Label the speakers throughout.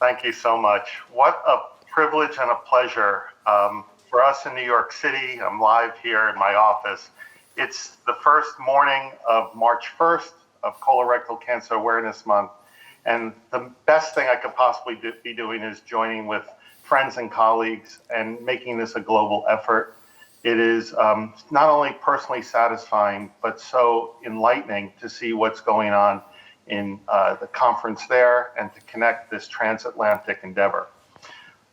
Speaker 1: Thank you so much. What a privilege and a pleasure for us in New York City. I'm live here in my office. It's the first morning of March 1st of Colorectal Cancer Awareness Month. And the best thing I could possibly be doing is joining with friends and colleagues and making this a global effort. It is not only personally satisfying, but so enlightening to see what's going on in the conference there and to connect this transatlantic endeavor.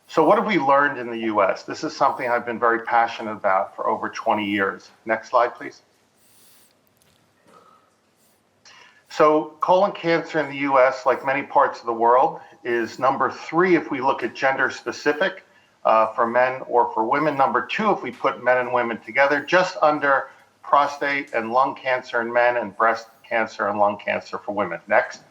Speaker 1: So what have we learned in the US? This is something I've been very passionate about for over 20 years. Next slide, please. So colon cancer in the US, like many parts of the world, is number 3 if we look at gender specific for men or for women. Number 2 if we put men and women together, just under prostate and lung cancer in men and breast cancer and lung cancer for women. Next.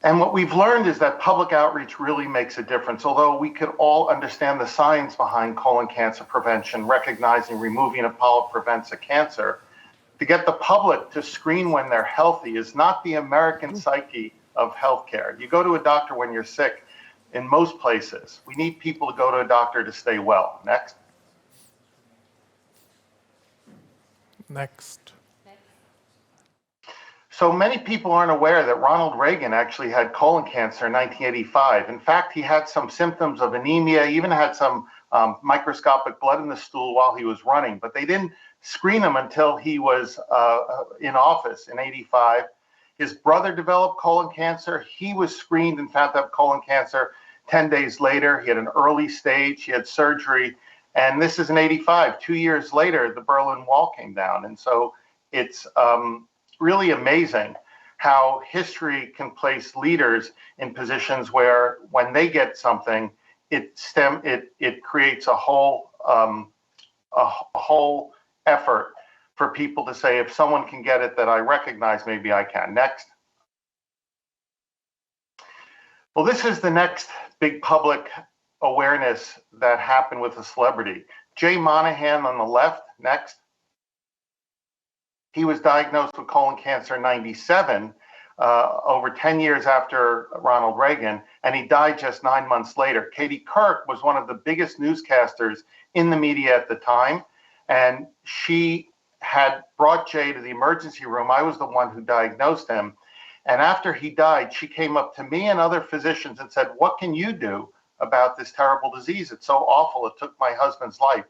Speaker 1: And what we've learned is that public outreach really makes a difference. Although we could all understand the science behind colon cancer prevention, recognizing removing a polyp prevents a cancer, to get the public to screen when they're healthy is not the American psyche of healthcare. You go to a doctor when you're sick in most places. We need people to go to a doctor to stay well. Next.
Speaker 2: Next.
Speaker 1: So many people aren't aware that Ronald Reagan actually had colon cancer in 1985. In fact, he had some symptoms of anemia, even had some microscopic blood in the stool while he was running, but they didn't screen him until he was in office in 85. His brother developed colon cancer. He was screened and found to have colon cancer 10 days later. He had an early stage, he had surgery, and this is in 85. 2 years later, the Berlin Wall came down. And so it's really amazing how history can place leaders in positions where when they get something, it creates a whole effort for people to say, if someone can get it that I recognize, maybe I can. Next. Well, this is the next big public awareness that happened with a celebrity. Jay Monahan on the left. Next. He was diagnosed with colon cancer in 97, over 10 years after Ronald Reagan, and he died just 9 months later. Katie Couric was one of the biggest newscasters in the media at the time, and she had brought Jay to the emergency room. I was the one who diagnosed him. And after he died, she came up to me and other physicians and said, what can you do about this terrible disease? It's so awful. It took my husband's life.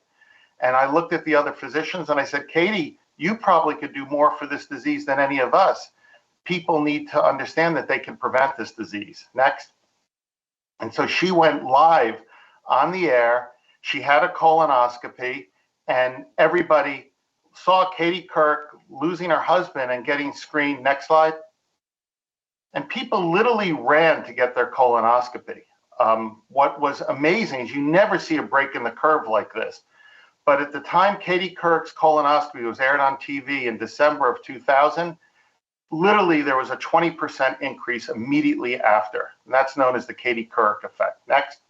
Speaker 1: And I looked at the other physicians and I said, Katie, you probably could do more for this disease than any of us. People need to understand that they can prevent this disease. Next. And so she went live on the air. She had a colonoscopy, and everybody saw Katie Couric losing her husband and getting screened. Next slide. And people literally ran to get their colonoscopy. What was amazing is you never see a break in the curve like this. But at the time Katie Couric's colonoscopy was aired on TV in December of 2000, literally there was a 20% increase immediately after. And that's known as the Katie Couric effect. Next.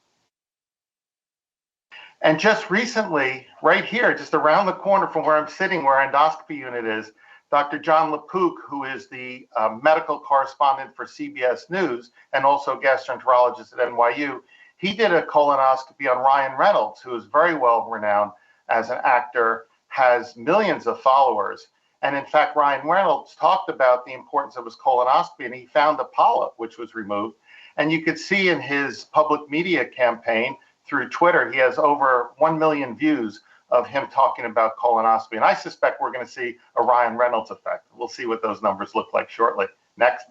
Speaker 1: And just recently, right here, just around the corner from where I'm sitting, where our endoscopy unit is, Dr. John LaPook, who is the medical correspondent for CBS News and also gastroenterologist at NYU, he did a colonoscopy on Ryan Reynolds, who is very well renowned as an actor, has millions of followers. And in fact, Ryan Reynolds talked about the importance of his colonoscopy, and he found a polyp which was removed. And you could see in his public media campaign through Twitter, he has over 1 million views of him talking about colonoscopy. And I suspect we're going to see a Ryan Reynolds effect. We'll see what those numbers look like shortly. Next.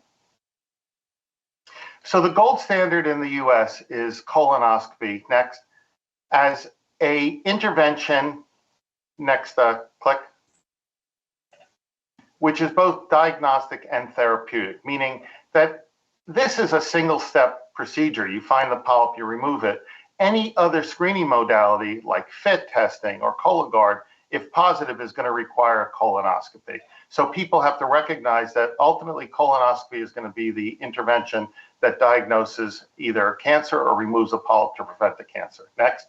Speaker 1: So the gold standard in the US is colonoscopy. Next. As a intervention, next click, which is both diagnostic and therapeutic, meaning that this is a single step procedure. You find the polyp, you remove it. Any other screening modality like FIT testing or Cologuard, if positive, is going to require a colonoscopy. So people have to recognize that ultimately colonoscopy is going to be the intervention that diagnoses either cancer or removes a polyp to prevent the cancer. Next.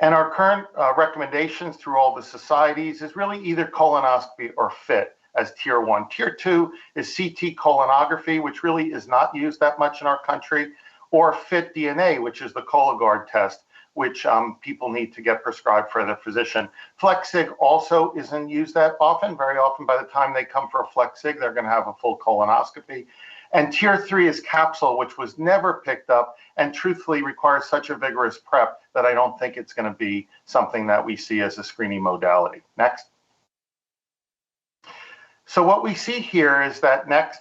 Speaker 1: And our current recommendations through all the societies is really either colonoscopy or FIT as tier 1. Tier 2 is CT colonography, which really is not used that much in our country, or FIT DNA, which is the Cologuard test, which people need to get prescribed for their physician. FlexSig also isn't used that often. Very often by the time they come for a FlexSig, they're gonna have a full colonoscopy. And tier 3 is capsule, which was never picked up and truthfully requires such a vigorous prep that I don't think it's gonna be something that we see as a screening modality. Next. So what we see here is that next,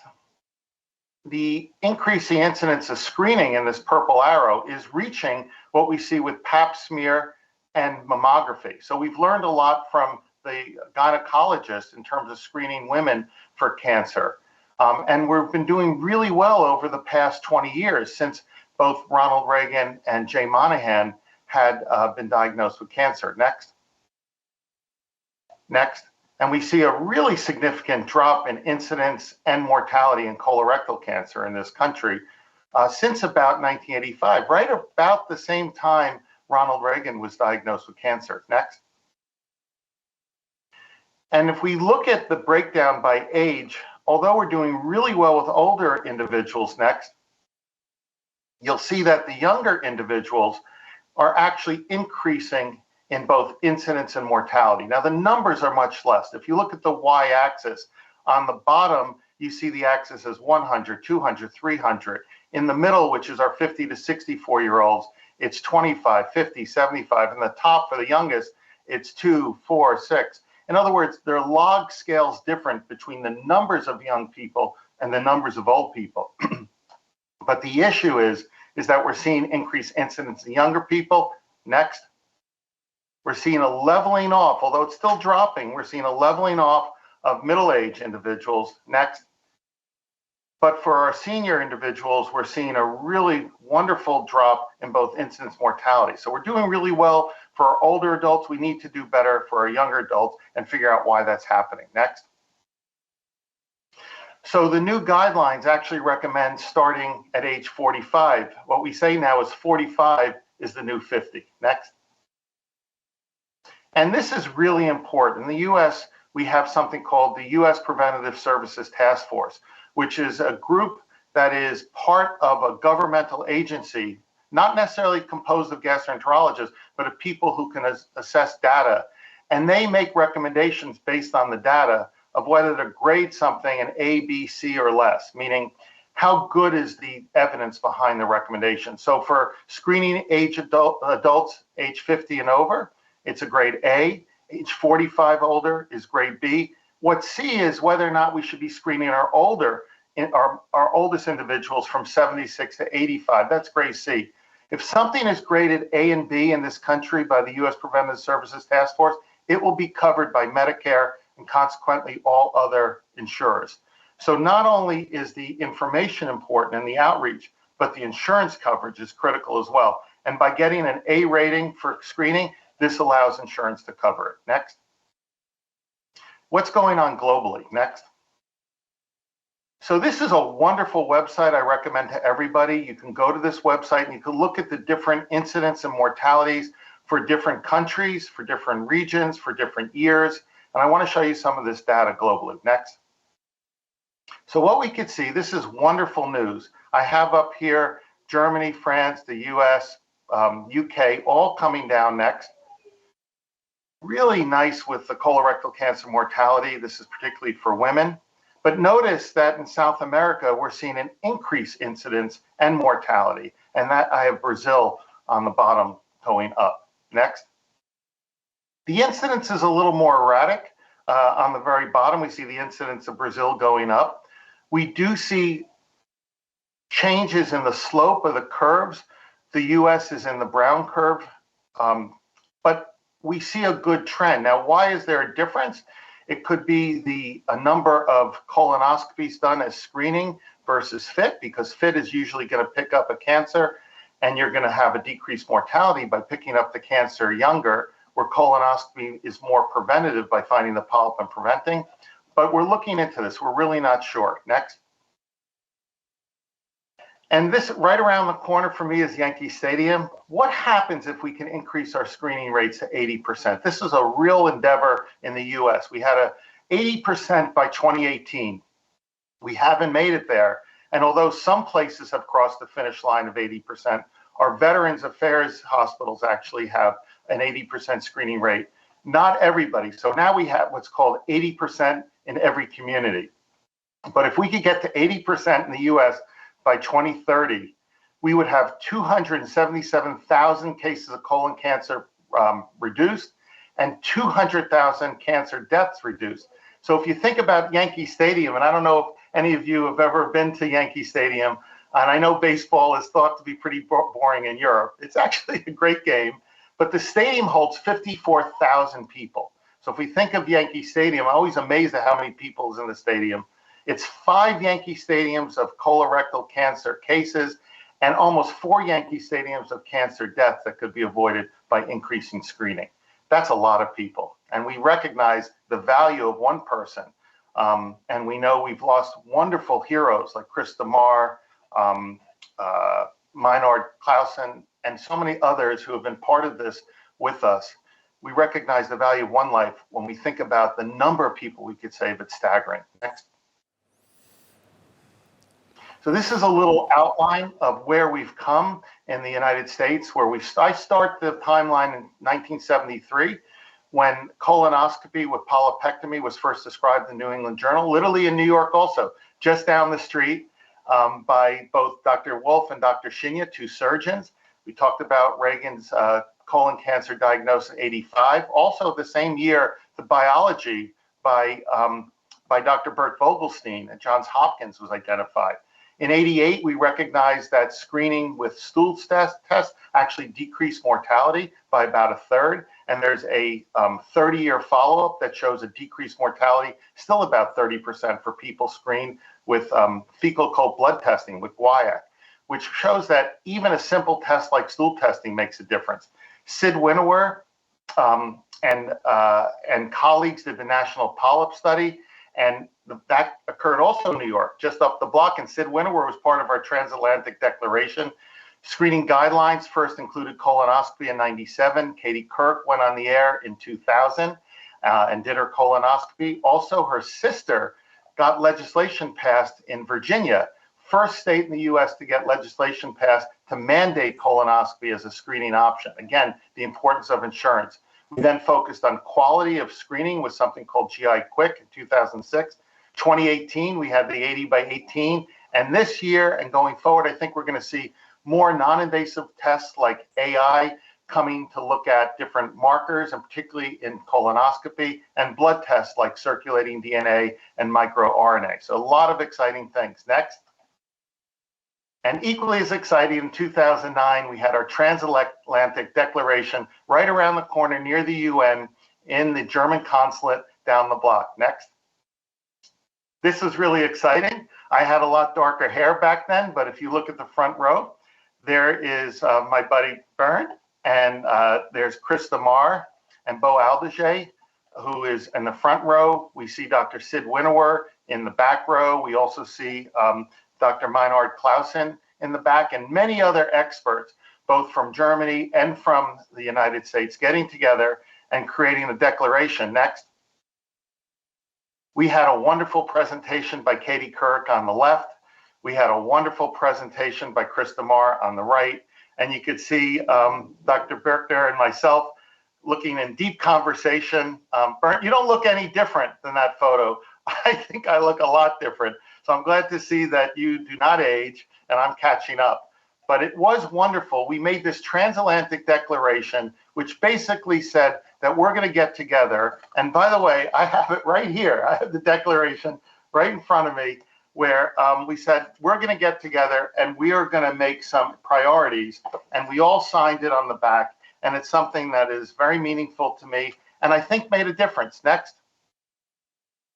Speaker 1: the increasing incidence of screening in this purple arrow is reaching what we see with pap smear and mammography. So we've learned a lot from the gynecologists in terms of screening women for cancer. And we've been doing really well over the past 20 years since both Ronald Reagan and Jay Monahan had been diagnosed with cancer. Next. Next. And we see a really significant drop in incidence and mortality in colorectal cancer in this country since about 1985, right about the same time Ronald Reagan was diagnosed with cancer. Next. And if we look at the breakdown by age, although we're doing really well with older individuals, next, you'll see that the younger individuals are actually increasing in both incidence and mortality. Now, the numbers are much less. If you look at the y-axis, on the bottom, you see the axis as 100, 200, 300. In the middle, which is our 50 to 64-year-olds, it's 25, 50, 75. And the top for the youngest, it's 2, 4, 6. In other words, there are log scales different between the numbers of young people and the numbers of old people. But the issue is that we're seeing increased incidence in younger people. Next. We're seeing a leveling off, although it's still dropping, we're seeing a leveling off of middle-aged individuals. Next. But for our senior individuals, we're seeing a really wonderful drop in both incidence and mortality. So we're doing really well for our older adults. We need to do better for our younger adults and figure out why that's happening. Next. So the new guidelines actually recommend starting at age 45. What we say now is 45 is the new 50. Next. And this is really important. In the US, we have something called the US Preventative Services Task Force, which is a group that is part of a governmental agency, not necessarily composed of gastroenterologists, but of people who can assess data. And they make recommendations based on the data of whether to grade something an A, B, C, or less, meaning how good is the evidence behind the recommendation. So for screening age adults age 50 and over, it's a grade A. Age 45 older is grade B. What C is whether or not we should be screening our oldest individuals from 76 to 85. That's grade C. If something is graded A and B in this country by the U.S. Preventative Services Task Force, it will be covered by Medicare and consequently all other insurers. So not only is the information important and the outreach, but the insurance coverage is critical as well. And by getting an A rating for screening, this allows insurance to cover it. Next. What's going on globally? Next. So this is a wonderful website I recommend to everybody. You can go to this website and you can look at the different incidents and mortalities for different countries, for different regions, for different years. And I want to show you some of this data globally. Next. So what we could see, this is wonderful news. I have up here Germany, France, the US, UK, all coming down next. Really nice with the colorectal cancer mortality. This is particularly for women. But notice that in South America, we're seeing an increased incidence and mortality. And that I have Brazil on the bottom going up. Next. The incidence is a little more erratic. On the very bottom, we see the incidence of Brazil going up. We do see changes in the slope of the curves. The US is in the brown curve, but we see a good trend. Now, why is there a difference? It could be a number of colonoscopies done as screening versus FIT, because FIT is usually going to pick up a cancer and you're going to have a decreased mortality by picking up the cancer younger, where colonoscopy is more preventative by finding the polyp and preventing. But we're looking into this. We're really not sure. Next. And this right around the corner for me is Yankee Stadium. What happens if we can increase our screening rates to 80%? This is a real endeavor in the US. We had 80% by 2018. We haven't made it there. And although some places have crossed the finish line of 80%, our Veterans Affairs hospitals actually have an 80% screening rate. Not everybody. So now we have what's called 80% in every community. But if we could get to 80% in the US by 2030, we would have 277,000 cases of colon cancer reduced and 200,000 cancer deaths reduced. So if you think about Yankee Stadium, and I don't know if any of you have ever been to Yankee Stadium, and I know baseball is thought to be pretty boring in Europe. It's actually a great game, but the stadium holds 54,000 people. So if we think of Yankee Stadium, I'm always amazed at how many people is in the stadium. It's 5 Yankee Stadiums of colorectal cancer cases and almost 4 Yankee Stadiums of cancer deaths that could be avoided by increasing screening. That's a lot of people. And we recognize the value of one person. And we know we've lost wonderful heroes like Chris DeMar, Meinhard Clausen, and so many others who have been part of this with us. We recognize the value of one life when we think about the number of people we could save. It's staggering. Next. So this is a little outline of where we've come in the United States, where I start the timeline in 1973, when colonoscopy with polypectomy was first described in the New England Journal, literally in New York also, just down the street, by both Dr. Wolf and Dr. Shinya, 2 surgeons. We talked about Reagan's colon cancer diagnosis in 85. Also the same year, the biology by Dr. Bert Vogelstein at Johns Hopkins was identified. In 88, we recognized that screening with stool tests actually decreased mortality by about 1/3. And there's a 30-year follow-up that shows a decreased mortality, still about 30% for people screened with fecal occult blood testing with guaiac, which shows that even a simple test like stool testing makes a difference. Sid Winnower and colleagues did the National Polyp Study, and that occurred also in New York, just up the block. And Sid Winnower was part of our transatlantic declaration. Screening guidelines first included colonoscopy in 97. Katie Kirk went on the air in 2000 and did her colonoscopy. Also, her sister got legislation passed in Virginia, first state in the US to get legislation passed to mandate colonoscopy as a screening option. Again, the importance of insurance. We then focused on quality of screening with something called GI Quick in 2006. 2018, we had the 80 by 18. And this year and going forward, I think we're going to see more non-invasive tests like AI coming to look at different markers, and particularly in colonoscopy, and blood tests like circulating DNA and microRNA. So a lot of exciting things. Next. And equally as exciting, in 2009, we had our transatlantic declaration right around the corner near the UN in the German consulate down the block. Next. This is really exciting. I had a lot darker hair back then, but if you look at the front row, there is my buddy Bernd, and there's Chris DeMar and Bo Aldeje, who is in the front row. We see Dr. Sid Winnower in the back row. We also see Dr. Meinhard Clausen in the back, and many other experts, both from Germany and from the United States, getting together and creating a declaration. Next. We had a wonderful presentation by Katie Kirk on the left. We had a wonderful presentation by Chris DeMar on the right. And you could see Dr. Birkner and myself looking in deep conversation. Bernd, you don't look any different than that photo. I think I look a lot different. So I'm glad to see that you do not age and I'm catching up. But it was wonderful. We made this transatlantic declaration, which basically said that we're going to get together. And by the way, I have it right here. I have the declaration right in front of me, where we said we're going to get together and we are going to make some priorities. And we all signed it on the back. And it's something that is very meaningful to me and I think made a difference. Next.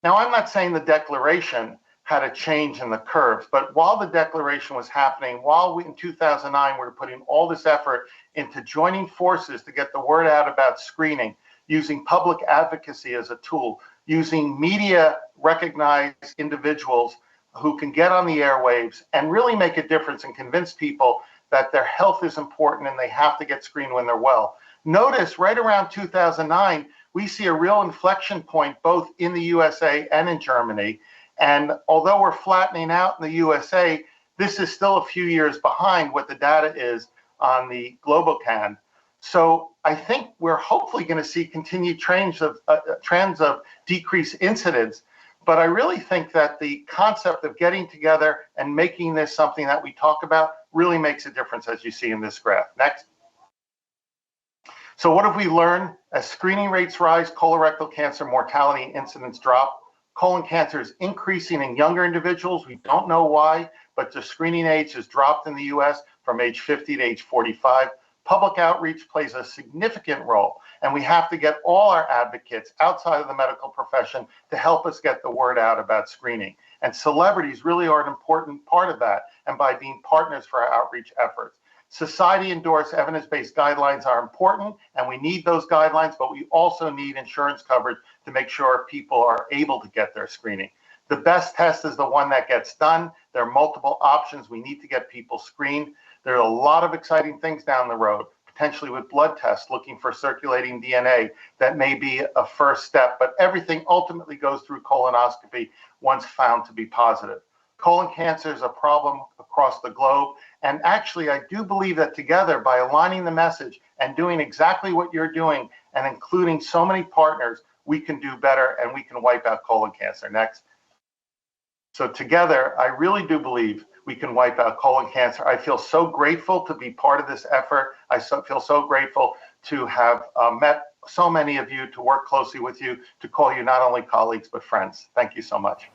Speaker 1: Now, I'm not saying the declaration had a change in the curves, but while the declaration was happening, while we in 2009 we were putting all this effort into joining forces to get the word out about screening, using public advocacy as a tool, using media recognized individuals who can get on the airwaves and really make a difference and convince people that their health is important and they have to get screened when they're well. Notice right around 2009, we see a real inflection point both in the USA and in Germany. And although we're flattening out in the USA, this is still a few years behind what the data is on the GloboCan. So I think we're hopefully going to see continued trends of decreased incidence. But I really think that the concept of getting together and making this something that we talk about really makes a difference, as you see in this graph. Next. So what have we learned? As screening rates rise, colorectal cancer mortality and incidence drop. Colon cancer is increasing in younger individuals. We don't know why, but the screening age has dropped in the US from age 50 to age 45. Public outreach plays a significant role, and we have to get all our advocates outside of the medical profession to help us get the word out about screening. And celebrities really are an important part of that, and by being partners for our outreach efforts. Society-endorsed evidence-based guidelines are important, and we need those guidelines, but we also need insurance coverage to make sure people are able to get their screening. The best test is the one that gets done. There are multiple options. We need to get people screened. There are a lot of exciting things down the road, potentially with blood tests, looking for circulating DNA. That may be a first step, but everything ultimately goes through colonoscopy once found to be positive. Colon cancer is a problem across the globe. And actually, I do believe that together, by aligning the message and doing exactly what you're doing and including so many partners, we can do better and we can wipe out colon cancer. Next. So together, I really do believe we can wipe out colon cancer. I feel so grateful to be part of this effort. I feel so grateful to have met so many of you, to work closely with you, to call you not only colleagues, but friends. Thank you so much.